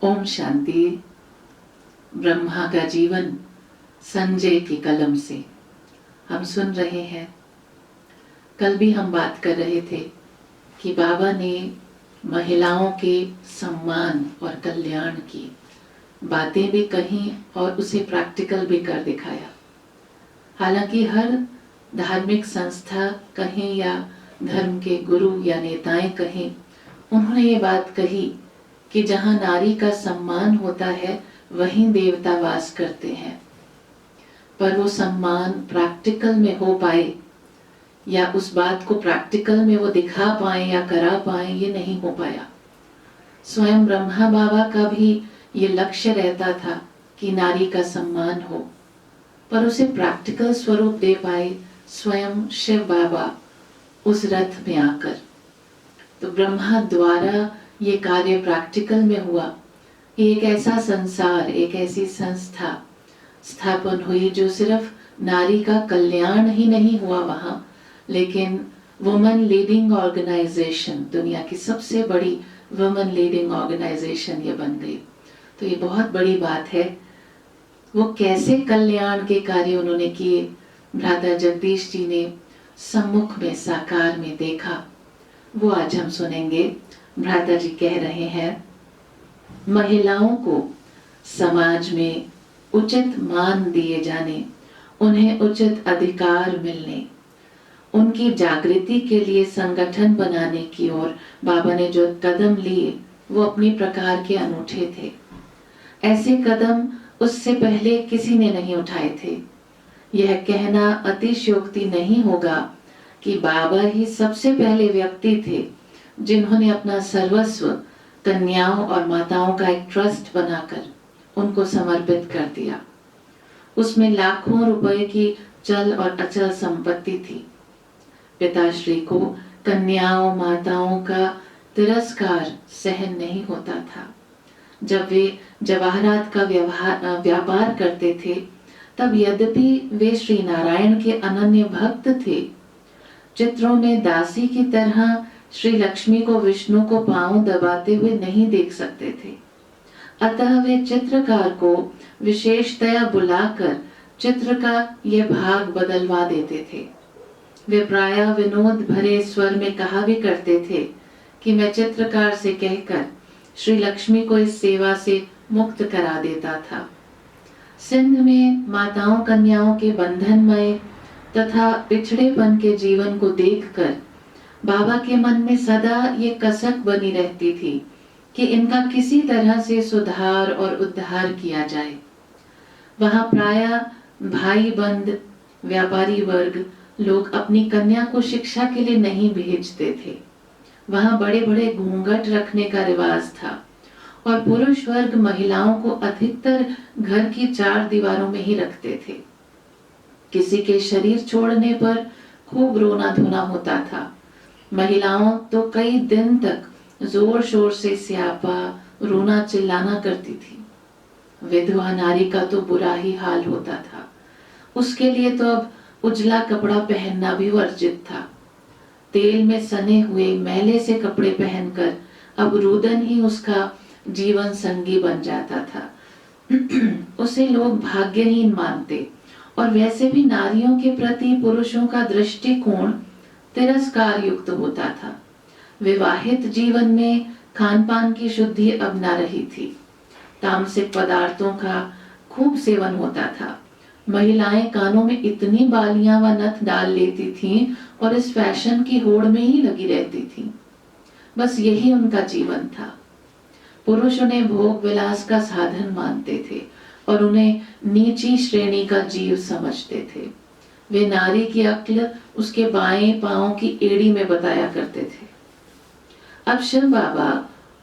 ओम शांति। ब्रह्मा का जीवन संजय की कलम से हम सुन रहे हैं। कल भी हम बात कर रहे थे कि बाबा ने महिलाओं के सम्मान और कल्याण की बातें भी कही और उसे प्रैक्टिकल भी कर दिखाया। हालांकि हर धार्मिक संस्था कहें या धर्म के गुरु या नेताएं कहें, उन्होंने ये बात कही कि जहाँ नारी का सम्मान होता है वहीं देवता वास करते हैं। पर वो सम्मान प्रैक्टिकल में हो पाए या उस बात को प्रैक्टिकल में वो दिखा पाए या करा पाए, ये नहीं हो पाया। स्वयं ब्रह्मा बाबा का भी ये लक्ष्य रहता था कि नारी का सम्मान हो, पर उसे प्रैक्टिकल स्वरूप दे पाए स्वयं शिव बाबा उस रथ में आकर। तो ब्रह्मा द्वारा ये कार्य प्रैक्टिकल में हुआ। एक ऐसा संसार, एक ऐसी संस्था स्थापन हुई जो सिर्फ नारी का कल्याण ही नहीं हुआ वहां, लेकिन वुमेन लीडिंग ऑर्गेनाइजेशन, दुनिया की सबसे बड़ी वुमेन लीडिंग ऑर्गेनाइजेशन ये बन गई। तो ये बहुत बड़ी बात है। वो कैसे कल्याण के कार्य उन्होंने किए, भ्राता जगदीश जी ने सम्मुख में साकार में देखा, वो आज हम सुनेंगे। भ्राता जी कह रहे हैं, महिलाओं को समाज में उचित मान दिए जाने, उन्हें उचित अधिकार मिलने, उनकी जागृति के लिए संगठन बनाने की ओर बाबा ने जो कदम लिए वो अपनी प्रकार के अनूठे थे। ऐसे कदम उससे पहले किसी ने नहीं उठाए थे। यह कहना अतिशयोक्ति नहीं होगा कि बाबा ही सबसे पहले व्यक्ति थे जिन्होंने अपना सर्वस्व कन्याओं और माताओं का एक ट्रस्ट बनाकर उनको समर्पित कर दिया। उसमें लाखों रुपए की चल और अचल संपत्ति थी। पिताश्री को कन्याओं माताओं का तिरस्कार सहन नहीं होता था। जब वे जवाहरात का व्यापार करते थे, तब यद्यपि वे श्री नारायण के अनन्य भक्त थे, चित्रों में दासी की तरह श्री लक्ष्मी को विष्णु को पांव दबाते हुए नहीं देख सकते थे। अतः वे चित्रकार को विशेषतया बुलाकर चित्र का यह भाग बदलवा देते थे। वे प्रायः विनोद भरे स्वर में कहा भी करते थे कि मैं चित्रकार से कहकर श्री लक्ष्मी को इस सेवा से मुक्त करा देता था। सिंध में माताओं कन्याओं के बंधनमय तथा पिछड़ेपन के जीवन को देखकर बाबा के मन में सदा ये कसक बनी रहती थी कि इनका किसी तरह से सुधार और उद्धार किया जाए। वहां प्रायः भाई बंद व्यापारी वर्ग लोग अपनी कन्या को शिक्षा के लिए नहीं भेजते थे। वहां बड़े बड़े घूंघट रखने का रिवाज था और पुरुष वर्ग महिलाओं को अधिकतर घर की 4 दीवारों में ही रखते थे। किसी के शरीर छोड़ने पर खूब रोना धोना होता था। महिलाओं तो कई दिन तक जोर शोर से स्यापा रोना चिल्लाना करती थी। विधवा नारी का तो बुरा ही हाल होता था। उसके लिए तो अब उजला कपड़ा पहनना भी वर्जित था। तेल में सने हुए मैले से कपड़े पहनकर अब रुदन ही उसका जीवन संगी बन जाता था। उसे लोग भाग्यहीन मानते और वैसे भी नारियों के प्रति पुरुषों का दृष्टिकोण तिरस्कार युक्त होता था। विवाहित जीवन में खान पान की शुद्धि अब न रही थी। तामसिक पदार्थों का खूब सेवन होता था। महिलाएं कानों में इतनी बालियां व नथ डाल लेती थीं और इस फैशन की होड़ में ही लगी रहती थीं। बस यही उनका जीवन था। पुरुष उन्हें भोग विलास का साधन मानते थे और उन्हें नीची श्रेणी का जीव समझते थे। वे नारी की अक्ल उसके बाएं पांव की एड़ी में बताया करते थे। अब शिव बाबा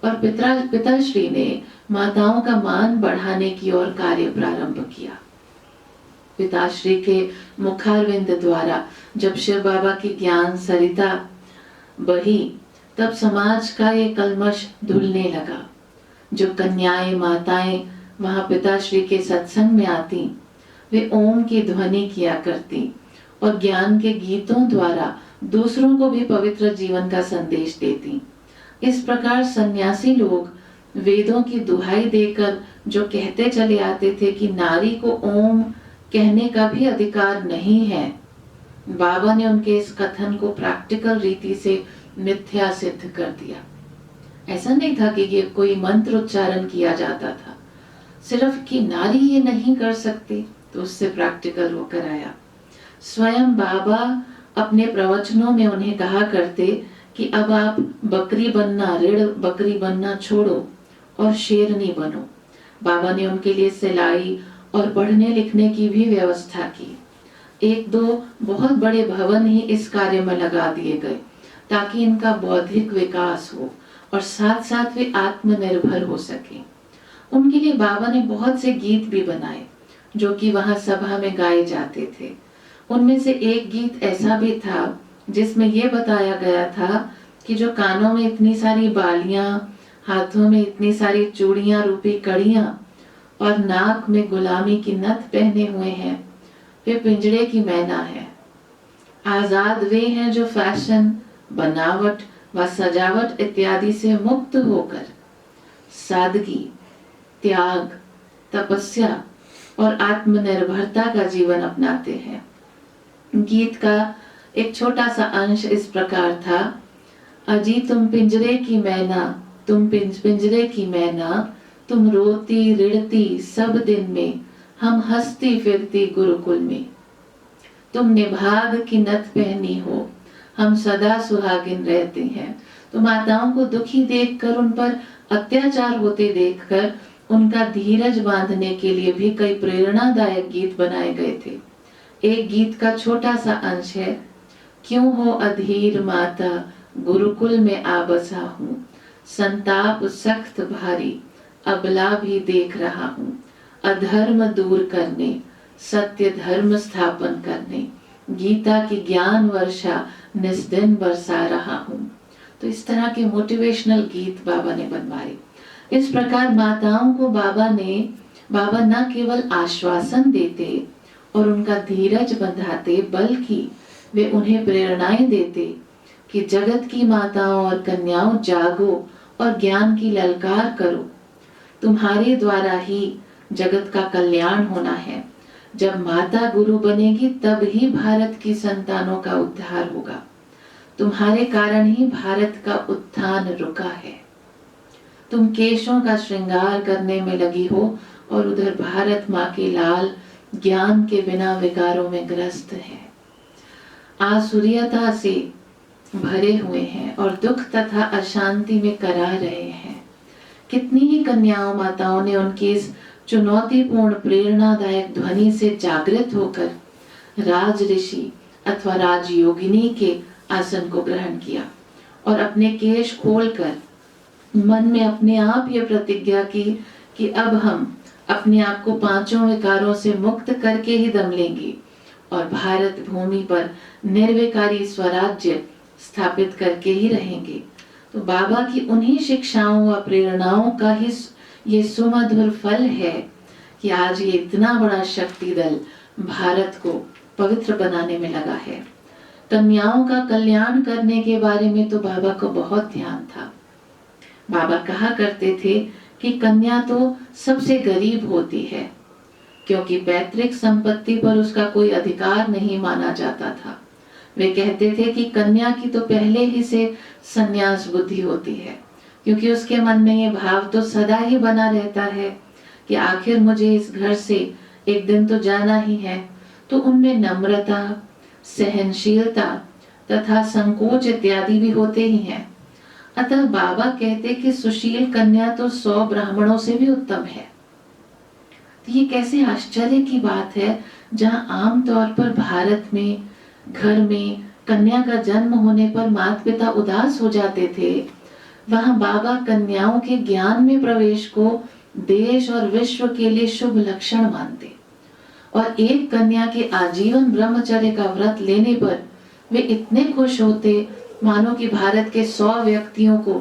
और पिताश्री ने माताओं का मान बढ़ाने की ओर कार्य प्रारंभ किया। पिताश्री के मुखारविंद द्वारा जब शिव बाबा की ज्ञान सरिता बही, तब समाज का ये कलमश धुलने लगा। जो कन्याएं माताएं वहां पिताश्री के सत्संग में आती, वे ओम की ध्वनि किया करती और ज्ञान के गीतों द्वारा दूसरों को भी पवित्र जीवन का संदेश देती। इस प्रकार सन्यासी लोग वेदों की दुहाई देकर जो कहते चले आते थे कि नारी को ओम कहने का भी अधिकार नहीं है, बाबा ने उनके इस कथन को प्रैक्टिकल रीति से मिथ्या सिद्ध कर दिया। ऐसा नहीं था कि ये कोई मंत्र उच्चारण किया जाता था, सिर्फ कि नारी ये नहीं कर सकती, तो उससे प्रैक्टिकल होकर आया। स्वयं बाबा अपने प्रवचनों में उन्हें कहा करते कि अब आप बकरी बनना, ऋण बकरी बनना छोड़ो और शेरनी बनो। बाबा ने उनके लिए सिलाई और पढ़ने लिखने की भी व्यवस्था की। 1-2 बहुत बड़े भवन ही इस कार्य में लगा दिए गए ताकि इनका बौद्धिक विकास हो और साथ साथ वे आत्मनिर्भर हो सके। उनके लिए बाबा ने बहुत से गीत भी बनाए जो कि वहां सभा में गाए जाते थे। उनमें से एक गीत ऐसा भी था जिसमें यह बताया गया था कि जो कानों में इतनी सारी बालियां, हाथों में इतनी सारी चूड़ियां रूपी कड़ियां और नाक में गुलामी की नथ पहने हुए हैं, वे पिंजड़े की मैना है। आजाद वे हैं जो फैशन, बनावट व सजावट इत्यादि से मुक्त होकर सादगी, त्याग, तपस्या और आत्मनिर्भरता का जीवन अपनाते हैं। गीत का एक छोटा सा अंश इस प्रकार था, अजी तुम पिंजरे की मैना, तुम पिंजरे की मैना, तुम रोती रिड़ती सब दिन में, हम हंसती फिरती गुरुकुल में। तुम निभाग की नथ पहनी हो, हम सदा सुहागिन रहते हैं। तो माताओं को दुखी देखकर, उन पर अत्याचार होते देखकर उनका धीरज बांधने के लिए भी कई प्रेरणादायक गीत बनाए गए थे। एक गीत का छोटा सा अंश है, क्यों हो अधीर माता, गुरुकुल में आ बसा हूँ, संताप सख्त भारी, अबला भी देख रहा हूँ, अधर्म दूर करने, सत्य धर्म स्थापन करने, गीता की ज्ञान वर्षा निस्दिन बरसा रहा हूँ। तो इस तरह के मोटिवेशनल गीत बाबा ने बनवाए। इस प्रकार माताओं को बाबा न केवल आश्वासन देते और उनका धीरज बंधाते, बल्कि वे उन्हें प्रेरणाएं देते कि जगत की माताओं और कन्याओं जागो और ज्ञान की ललकार करो। तुम्हारे द्वारा ही जगत का कल्याण होना है। जब माता गुरु बनेगी तब ही भारत की संतानों का उद्धार होगा। तुम्हारे कारण ही भारत का उत्थान रुका है। तुम केशों का श्रृंगार करने में लगी हो और उधर भारत माँ के लाल ज्ञान के बिना विकारों में ग्रस्त है, आसुरियता से भरे हुए हैं और दुख तथा अशांति में करा रहे हैं। कितनी ही कन्याओं माताओं ने उनकी इस चुनौतीपूर्ण प्रेरणादायक ध्वनि से जागृत होकर राज ऋषि अथवा राजयोगिनी के आसन को ग्रहण किया और अपने केश खोलकर मन में अपने आप ये प्रतिज्ञा की कि अब हम अपने आप को 5 विकारों से मुक्त करके ही दम लेंगे और भारत भूमि पर निर्विकारी स्वराज्य स्थापित करके ही रहेंगे। तो बाबा की उन्हीं शिक्षाओं व प्रेरणाओं का ही ये सुमधुर फल है कि आज ये इतना बड़ा शक्ति दल भारत को पवित्र बनाने में लगा है। कन्याओं का कल्याण करने के बारे में तो बाबा को बहुत ध्यान था। बाबा कहा करते थे कि कन्या तो सबसे गरीब होती है, क्योंकि पैतृक संपत्ति पर उसका कोई अधिकार नहीं माना जाता था। वे कहते थे कि कन्या की तो पहले ही से संन्यास बुद्धि होती है, क्योंकि उसके मन में ये भाव तो सदा ही बना रहता है कि आखिर मुझे इस घर से एक दिन तो जाना ही है। तो उनमें नम्रता, सहनशीलता तथा संकोच इत्यादि भी होते ही हैं। अतः बाबा कहते कि सुशील कन्या तो 100 ब्राह्मणों से भी उत्तम है। तो ये कैसे आश्चर्य की बात है, जहाँ आमतौर पर भारत में घर में कन्या का जन्म होने पर माता पिता उदास हो जाते थे, वहाँ बाबा कन्याओं के ज्ञान में प्रवेश को देश और विश्व के लिए शुभ लक्षण मानते और एक कन्या के आजीवन ब्रह्मचर्य का व्रत लेने पर वे इतने खुश होते मानो कि भारत के 100 व्यक्तियों को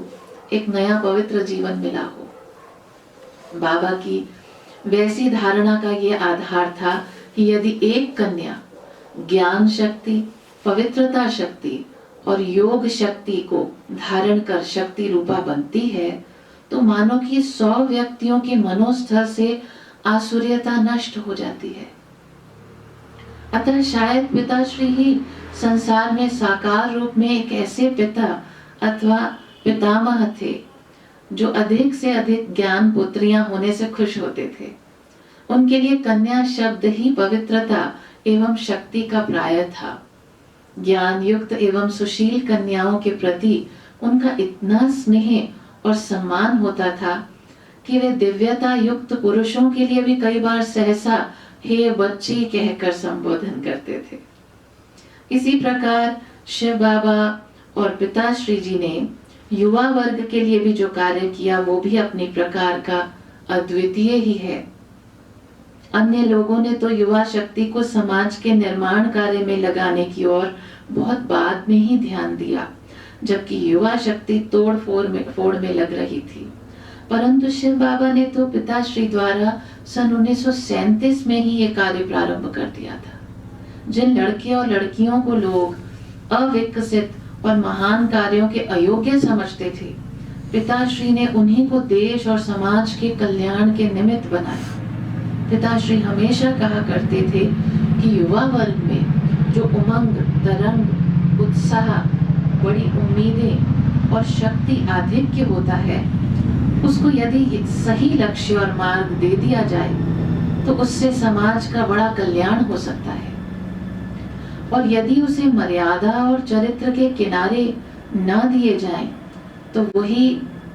एक नया पवित्र जीवन मिला हो। बाबा की वैसी धारणा का ये आधार था कि यदि एक कन्या ज्ञान शक्ति, पवित्रता शक्ति और योग शक्ति को धारण कर शक्ति रूपा बनती है तो मानो कि 100 व्यक्तियों के मनोस्तर से आसुर्यता नष्ट हो जाती है। अतः शायद पिताश्री ही संसार में साकार रूप में एक ऐसे पिता अथवा पितामह थे जो अधिक से अधिक ज्ञान पुत्रियां होने से खुश होते थे। उनके लिए कन्या शब्द ही पवित्रता एवं शक्ति का प्राय था। ज्ञान युक्त एवं सुशील कन्याओं के प्रति उनका इतना स्नेह और सम्मान होता था कि वे दिव्यता युक्त पुरुषों के लिए भी कई बार सहसा हे बच्ची कहकर संबोधन करते थे। इसी प्रकार शिव बाबा और पिताश्री जी ने युवा वर्ग के लिए भी जो कार्य किया वो भी अपनी प्रकार का अद्वितीय ही है। अन्य लोगों ने तो युवा शक्ति को समाज के निर्माण कार्य में लगाने की ओर बहुत बाद में ही ध्यान दिया, जबकि युवा शक्ति तोड़ फोड़ में लग रही थी। परंतु शिव बाबा ने तो पिताश्री द्वारा सन 1937 में ही ये कार्य प्रारंभ कर दिया था। जिन लड़के और लड़कियों को लोग अविकसित और महान कार्यों के अयोग्य समझते थे, पिताश्री ने उन्हीं को देश और समाज के कल्याण के निमित्त बनाया। पिताश्री हमेशा कहा करते थे कि युवा वर्ग में जो उमंग, तरंग, उत्साह, बड़ी उम्मीदें और शक्ति आधिक्य होता है, उसको यदि सही लक्ष्य और मार्ग दे दिया जाए तो उससे समाज का बड़ा कल्याण हो सकता है। और यदि उसे मर्यादा और चरित्र के किनारे न दिए जाएं तो वही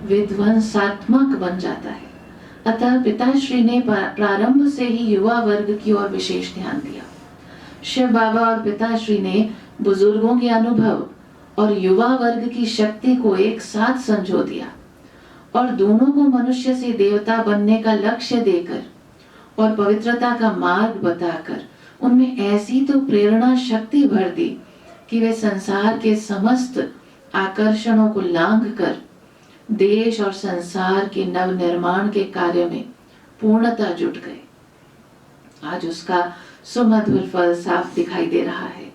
विध्वंसात्मक बन जाता है। अतः पिताश्री ने प्रारंभ से ही युवा वर्ग की ओर विशेष ध्यान दिया। शिव बाबा और पिताश्री ने बुजुर्गों के अनुभव और युवा वर्ग की शक्ति को एक साथ संजो दिया और दोनों को मनुष्य से देवता बनने का लक्ष्य देकर और पवित्रता का मार्ग बताकर उनमें ऐसी तो प्रेरणा शक्ति भर दी कि वे संसार के समस्त आकर्षणों को लांघकर देश और संसार के नव निर्माण के कार्य में पूर्णतः जुट गए। आज उसका सुमधुर फल साफ दिखाई दे रहा है।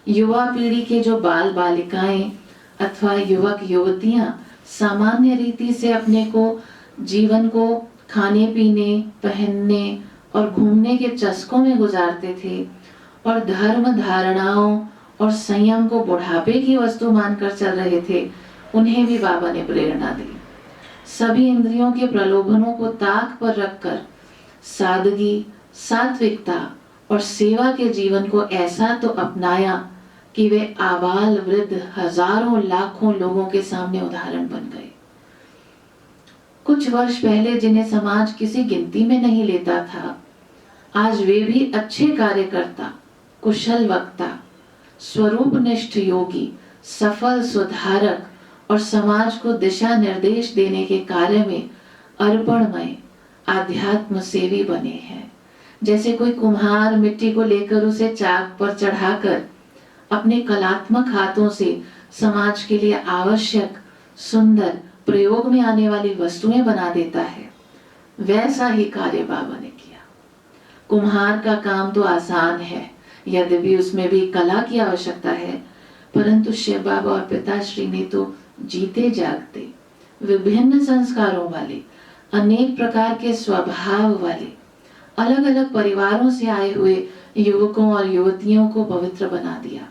युवा पीढ़ी के जो बाल बालिकाएं अथवा युवक युवतियां सामान्य रीति से अपने को जीवन को खाने पीने, पहनने और घूमने के चस्कों में गुजारते थे और धर्म धारणाओं और संयम को बुढ़ापे की वस्तु मानकर चल रहे थे, उन्हें भी बाबा ने प्रेरणा दी। सभी इंद्रियों के प्रलोभनों को ताक पर रखकर सादगी, सात्विकता और सेवा के जीवन को ऐसा तो अपनाया कि वे आबाल वृद्ध हजारों लाखों लोगों के सामने उदाहरण बन गए। कुछ वर्ष पहले जिन्हें समाज किसी गिनती में नहीं लेता था, आज वे भी अच्छे कार्यकर्ता, कुशल वक्ता, स्वरूपनिष्ठ योगी, सफल सुधारक और समाज को दिशा निर्देश देने के कार्य में अर्पणमय आध्यात्म सेवी बने हैं। जैसे कोई कुम्हार मिट्टी को लेकर उसे चाक पर चढ़ाकर अपने कलात्मक हाथों से समाज के लिए आवश्यक, सुंदर, प्रयोग में आने वाली वस्तुएं बना देता है, वैसा ही कार्य बाबा ने किया। कुम्हार का काम तो आसान है, यद्यपि उसमें भी कला की आवश्यकता है, परंतु शिव बाबा और पिताश्री ने तो जीते जागते, विभिन्न संस्कारों वाले, अनेक प्रकार के स्वभाव वाले, अलग अलग परिवारों से आए हुए युवकों और युवतियों को पवित्र बना दिया।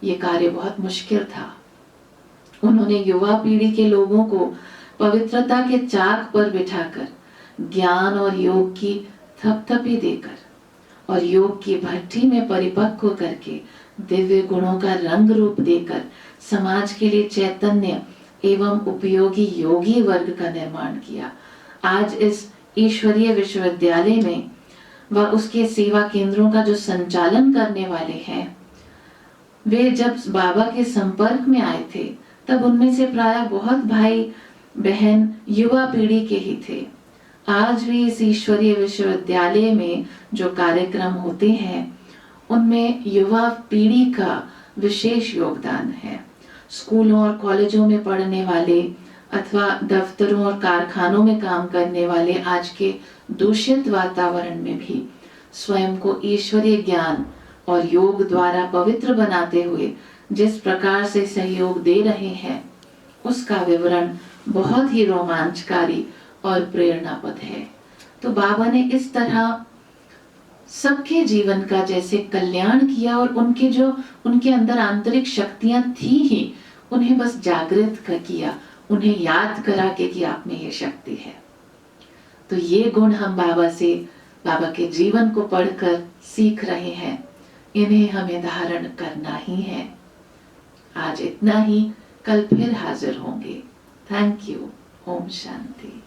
ये कार्य बहुत मुश्किल था। उन्होंने युवा पीढ़ी के लोगों को पवित्रता के चाक पर बिठाकर ज्ञान और योग की थपथपी देकर और योग की भट्टी में परिपक्व करके दिव्य गुणों का रंग रूप देकर समाज के लिए चैतन्य एवं उपयोगी योगी वर्ग का निर्माण किया। आज इस ईश्वरीय विश्वविद्यालय में व उसके सेवा केंद्रों का जो संचालन करने वाले हैं, वे जब बाबा के संपर्क में आए थे तब उनमें से प्राय बहुत भाई बहन युवा पीढ़ी के ही थे। आज भी इस ईश्वरीय विश्वविद्यालय में जो कार्यक्रम होते हैं उनमें युवा पीढ़ी का विशेष योगदान है। स्कूलों और कॉलेजों में पढ़ने वाले अथवा दफ्तरों और कारखानों में काम करने वाले आज के दूषित वातावरण में भी स्वयं को ईश्वरीय ज्ञान और योग द्वारा पवित्र बनाते हुए जिस प्रकार से सहयोग दे रहे हैं, उसका विवरण बहुत ही रोमांचकारी और प्रेरणापद है। तो बाबा ने इस तरह सबके जीवन का जैसे कल्याण किया और उनके अंदर आंतरिक शक्तियां थी ही, उन्हें बस जागृत किया, उन्हें याद करा के कि आप में ये शक्ति है। तो ये गुण हम बाबा के जीवन को पढ़कर सीख रहे हैं, इन्हें हमें धारण करना ही है। आज इतना ही, कल फिर हाजिर होंगे। Thank you. ओम शांति।